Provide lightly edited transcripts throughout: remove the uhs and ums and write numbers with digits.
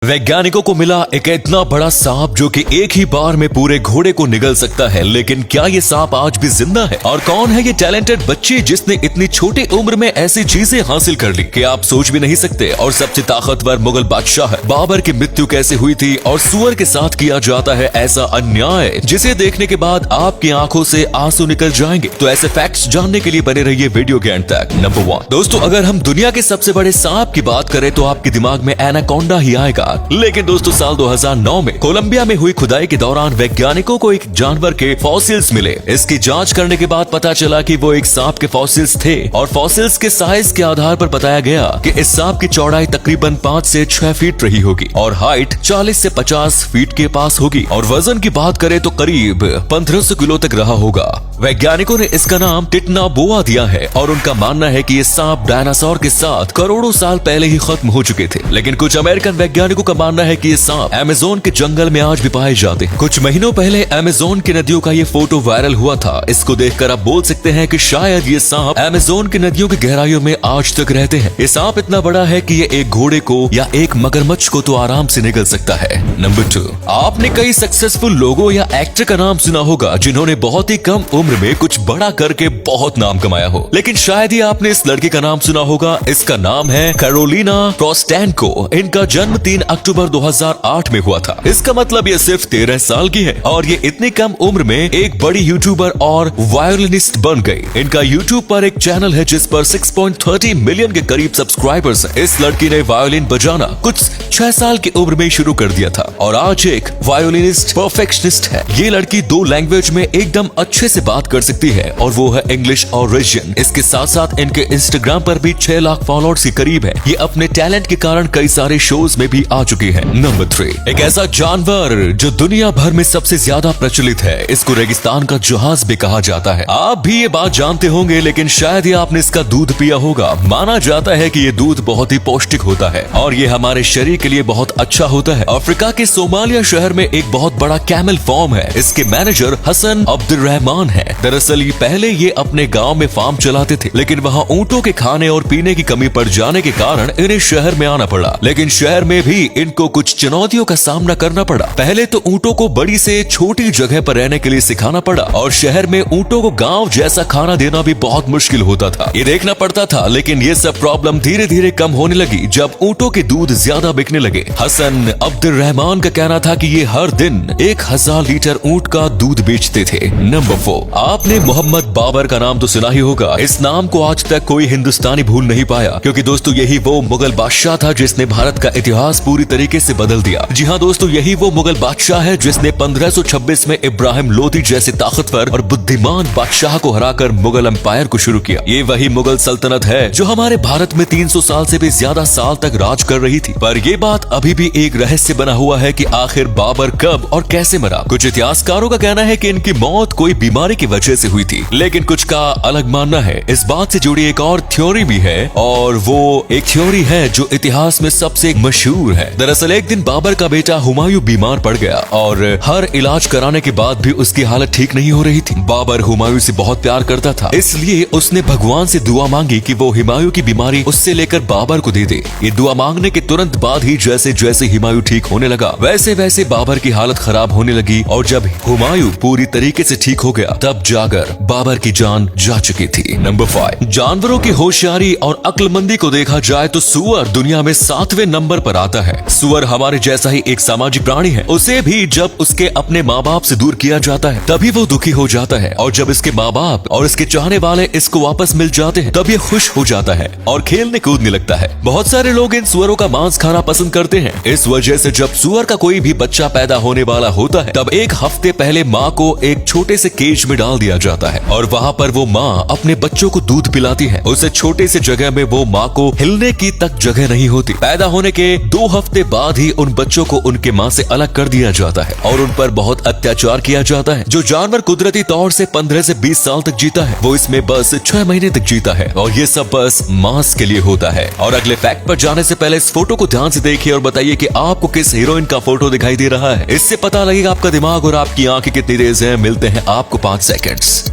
वैज्ञानिकों को मिला एक इतना बड़ा सांप जो कि एक ही बार में पूरे घोड़े को निगल सकता है। लेकिन क्या ये सांप आज भी जिंदा है? और कौन है ये टैलेंटेड बच्ची जिसने इतनी छोटी उम्र में ऐसी चीजें हासिल कर ली कि आप सोच भी नहीं सकते। और सबसे ताकतवर मुगल बादशाह बाबर की मृत्यु कैसे हुई थी और सुअर के साथ किया जाता है ऐसा अन्याय जिसे देखने के बाद आपकी आंखों से आंसू निकल जाएंगे। तो ऐसे फैक्ट्स जानने के लिए बने रहिए वीडियो के अंत तक। नंबर 1 दोस्तों, अगर हम दुनिया के सबसे बड़े सांप की बात करें तो आपके दिमाग में एनाकोंडा ही आएगा। लेकिन दोस्तों, साल 2009 में कोलंबिया में हुई खुदाई के दौरान वैज्ञानिकों को एक जानवर के फॉसिल्स मिले। इसकी जांच करने के बाद पता चला कि वो एक सांप के फॉसिल्स थे और फॉसिल्स के साइज के आधार पर बताया गया कि इस सांप की चौड़ाई तकरीबन 5 से 6 फीट रही होगी और हाइट 40 से 50 फीट के पास होगी और वजन की बात करें तो करीब 1500 किलो तक रहा होगा। वैज्ञानिकों ने इसका नाम टिटना बोआ दिया है और उनका मानना है कि ये सांप डायनासोर के साथ करोड़ों साल पहले ही खत्म हो चुके थे। लेकिन कुछ अमेरिकन वैज्ञानिकों का मानना है कि ये सांप अमेज़न के जंगल में आज भी पाए जाते हैं। कुछ महीनों पहले अमेज़न की नदियों का ये फोटो वायरल हुआ था। इसको देखकर आप बोल सकते हैं कि शायद ये सांप अमेज़न की नदियों की गहराइयों में आज तक रहते हैं। ये सांप इतना बड़ा है कि ये एक घोड़े को या एक मगरमच्छ को तो आराम से निगल सकता है। नंबर 2, आपने कई सक्सेसफुल लोगों या एक्टर का नाम सुना होगा जिन्होंने बहुत ही कम उम्र में कुछ बड़ा करके बहुत नाम कमाया हो। लेकिन शायद ही आपने इस लड़की का नाम सुना होगा। इसका नाम है कैरोलिना कोस्टेंको। इनका जन्म 3 अक्टूबर 2008 में हुआ था। इसका मतलब ये सिर्फ 13 साल की है और ये इतनी कम उम्र में एक बड़ी यूट्यूबर और वायोलिनिस्ट बन गई। इनका यूट्यूब पर एक चैनल है जिस पर 6.30 मिलियन के करीब सब्सक्राइबर्स हैं। इस लड़की ने वायोलिन बजाना कुछ 6 साल की उम्र में शुरू कर दिया था और आज एक वायोलिनिस्ट परफेक्शनिस्ट है। ये लड़की 2 लैंग्वेज में एकदम अच्छे से बात कर सकती है और वो है इंग्लिश और रशियन। इसके साथ साथ इनके इंस्टाग्राम पर भी 6 लाख फॉलोअर्स के करीब है। ये अपने टैलेंट के कारण कई सारे शोज में भी आ चुकी है। नंबर 3, एक ऐसा जानवर जो दुनिया भर में सबसे ज्यादा प्रचलित है। इसको रेगिस्तान का जहाज भी कहा जाता है। आप भी ये बात जानते होंगे लेकिन शायद ही आपने इसका दूध पिया होगा। माना जाता है कि ये दूध बहुत ही पौष्टिक होता है और ये हमारे शरीर के लिए बहुत अच्छा होता है। अफ्रीका के सोमालिया शहर में एक बहुत बड़ा कैमल फार्म है। इसके मैनेजर हसन अब्दुर्रहमान है। दरअसल ये पहले ये अपने गांव में फार्म चलाते थे लेकिन वहाँ ऊँटों के खाने और पीने की कमी पड़ जाने के कारण इन्हें शहर में आना पड़ा। लेकिन शहर में भी इनको कुछ चुनौतियों का सामना करना पड़ा। पहले तो ऊँटों को बड़ी से छोटी जगह पर रहने के लिए सिखाना पड़ा और शहर में ऊँटों को गांव जैसा खाना देना भी बहुत मुश्किल होता था। ये देखना पड़ता था। लेकिन ये सब प्रॉब्लम धीरे धीरे कम होने लगी जब ऊँटों के दूध ज्यादा बिकने लगे। हसन अब्दुर्रहमान का कहना था कि ये हर दिन 1000 लीटर ऊँट का दूध बेचते थे। नंबर 4, आपने मोहम्मद बाबर का नाम तो सुना ही होगा। इस नाम को आज तक कोई हिंदुस्तानी भूल नहीं पाया क्योंकि दोस्तों यही वो मुगल बादशाह था जिसने भारत का इतिहास पूरी तरीके से बदल दिया। जी हाँ दोस्तों, यही वो मुगल बादशाह है जिसने 1526 में इब्राहिम लोदी जैसे ताकतवर और बुद्धिमान बादशाह को हराकर मुगल एम्पायर को शुरू किया। ये वही मुगल सल्तनत है जो हमारे भारत में 300 साल से भी ज्यादा साल तक राज कर रही थी। पर ये बात अभी भी एक रहस्य बना हुआ है कि आखिर बाबर कब और कैसे मरा। कुछ इतिहासकारों का कहना है कि इनकी मौत कोई बीमारी की वजह से हुई थी, लेकिन कुछ का अलग मानना है। इस बात से जुड़ी एक और थ्योरी भी है और वो एक थ्योरी है जो इतिहास में सबसे मशहूर है। दरअसल एक दिन बाबर का बेटा हुमायूं बीमार पड़ गया और हर इलाज कराने के बाद भी उसकी हालत ठीक नहीं हो रही थी। बाबर हुमायूं से बहुत प्यार करता था, इसलिए उसने भगवान से दुआ मांगी कि वो हुमायूं की बीमारी उससे लेकर बाबर को दे दे। ये दुआ मांगने के तुरंत बाद ही जैसे जैसे हुमायूं ठीक होने लगा वैसे वैसे बाबर की हालत खराब होने लगी और जब हुमायूं पूरी तरीके से ठीक हो गया तब जाकर बाबर की जान जा चुकी थी। नंबर 5, जानवरों की होशियारी और अक्लमंदी को देखा जाए तो सुअर दुनिया में 7वें नंबर पर आता है। सुअर हमारे जैसा ही एक सामाजिक प्राणी है। उसे भी जब उसके अपने माँ बाप से दूर किया जाता है तभी वो दुखी हो जाता है और जब इसके माँ बाप और इसके चाहने वाले इसको वापस मिल जाते हैं तब ये खुश हो जाता है और खेलने कूदने लगता है। बहुत सारे लोग इन सुअरों का मांस खाना पसंद करते हैं। इस वजह से जब सुअर का कोई भी बच्चा पैदा होने वाला होता है तब 1 हफ्ते पहले माँ को एक छोटे से केज में डाल दिया जाता है और वहाँ पर वो माँ अपने बच्चों को दूध पिलाती है। उसे छोटे से जगह में वो माँ को हिलने की तक जगह नहीं होती। पैदा होने के 2 हफ्ते बाद ही उन बच्चों को उनके माँ से अलग कर दिया जाता है और उन पर बहुत अत्याचार किया जाता है। जो जानवर कुदरती तौर से 15 से 20 साल तक जीता है वो इसमें बस 6 महीने तक जीता है और ये सब बस मांस के लिए होता है। और अगले फैक्ट पर जाने से पहले इस फोटो को ध्यान से देखिए और बताइए कि आपको किस हीरोइन का फोटो दिखाई दे रहा है। इससे पता लगेगा आपका दिमाग और आपकी आंखें कितनी तेज है। मिलते हैं आपको 5 सेकंड्स।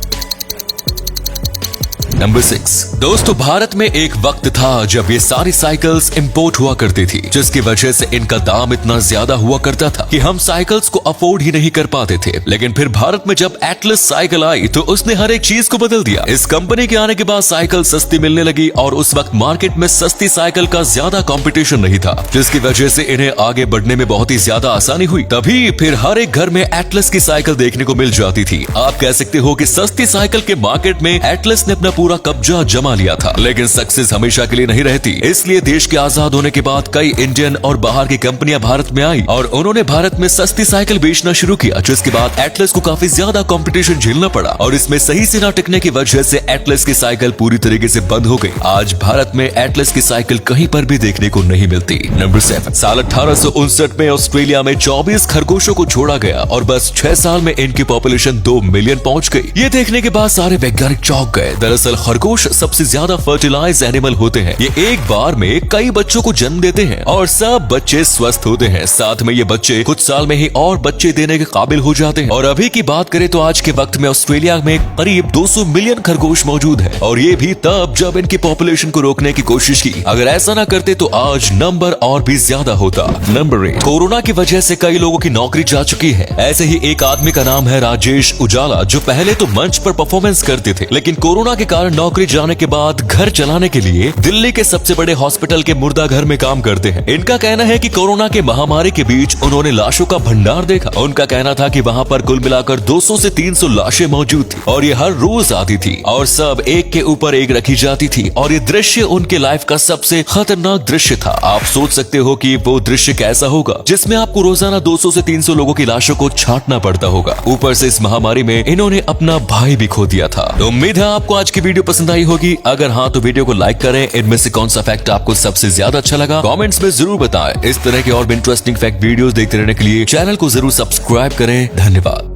नंबर 6। दोस्तों, भारत में एक वक्त था जब ये सारी साइकिल्स इंपोर्ट हुआ करती थी, जिसकी वजह से इनका दाम इतना ज्यादा हुआ करता था कि हम साइकिल्स को अफोर्ड ही नहीं कर पाते थे। लेकिन फिर भारत में जब एटलस साइकिल आई तो उसने हर एक चीज को बदल दिया। इस कंपनी के आने के बाद साइकिल सस्ती मिलने लगी और उस वक्त मार्केट में सस्ती साइकिल का ज्यादा कंपटीशन नहीं था, जिसकी वजह से इन्हें आगे बढ़ने में बहुत ही ज्यादा आसानी हुई। तभी फिर हर एक घर में एटलस की साइकिल देखने को मिल जाती थी। आप कह सकते हो कि सस्ती साइकिल के मार्केट में एटलस ने अपना पूरा कब्जा जमा लिया था। लेकिन सक्सेस हमेशा के लिए नहीं रहती, इसलिए देश के आजाद होने के बाद कई इंडियन और बाहर की कंपनियां भारत में आई और उन्होंने भारत में सस्ती साइकिल बेचना शुरू किया, जिसके बाद एटलस को काफी ज्यादा कंपटीशन झेलना पड़ा और इसमें सही से न टिकने की वजह से एटलस की साइकिल पूरी तरीके से बंद हो गई। आज भारत में एटलस की साइकिल कहीं पर भी देखने को नहीं मिलती। नंबर 7। साल 1859 में ऑस्ट्रेलिया में 24 खरगोशों को छोड़ा गया और बस 6 साल में इनकी पॉपुलेशन 2 मिलियन पहुंच गई। ये देखने के बाद सारे वैज्ञानिक चौंक गए। दरअसल खरगोश सबसे ज्यादा फर्टिलाइज एनिमल होते हैं। ये एक बार में कई बच्चों को जन्म देते हैं और सब बच्चे स्वस्थ होते हैं। साथ में ये बच्चे कुछ साल में ही और बच्चे देने के काबिल हो जाते हैं। और अभी की बात करें तो आज के वक्त में ऑस्ट्रेलिया में करीब 200 मिलियन खरगोश मौजूद है और ये भी तब जब इनकी पॉपुलेशन को रोकने की कोशिश की। अगर ऐसा ना करते तो आज नंबर और भी ज्यादा होता। नंबर 8। कोरोना की वजह से कई लोगों की नौकरी जा चुकी है। ऐसे ही एक आदमी का नाम है राजेश उजाला, जो पहले तो मंच पर परफॉर्मेंस करते थे, लेकिन कोरोना के कारण नौकरी जाने के बाद घर चलाने के लिए दिल्ली के सबसे बड़े हॉस्पिटल के मुर्दा घर में काम करते हैं। इनका कहना है कि कोरोना के महामारी के बीच उन्होंने लाशों का भंडार देखा। उनका कहना था कि वहाँ पर कुल मिलाकर 200 से 300 लाशें मौजूद थी और ये हर रोज आती थी और सब एक के ऊपर एक रखी जाती थी और ये दृश्य उनके लाइफ का सबसे खतरनाक दृश्य था। आप सोच सकते हो कि वो दृश्य कैसा होगा जिसमें आपको रोजाना 200 से 300 लोगों की लाशों को छांटना पड़ता होगा। ऊपर से इस महामारी में इन्होंने अपना भाई भी खो दिया था। तो उम्मीद है आपको आज की वीडियो पसंद आई होगी। अगर हाँ तो वीडियो को लाइक करें। इनमें से कौन सा फैक्ट आपको सबसे ज्यादा अच्छा लगा कमेंट्स में जरूर बताएं। इस तरह के और भी इंटरेस्टिंग फैक्ट वीडियोस देखते रहने के लिए चैनल को जरूर सब्सक्राइब करें। धन्यवाद।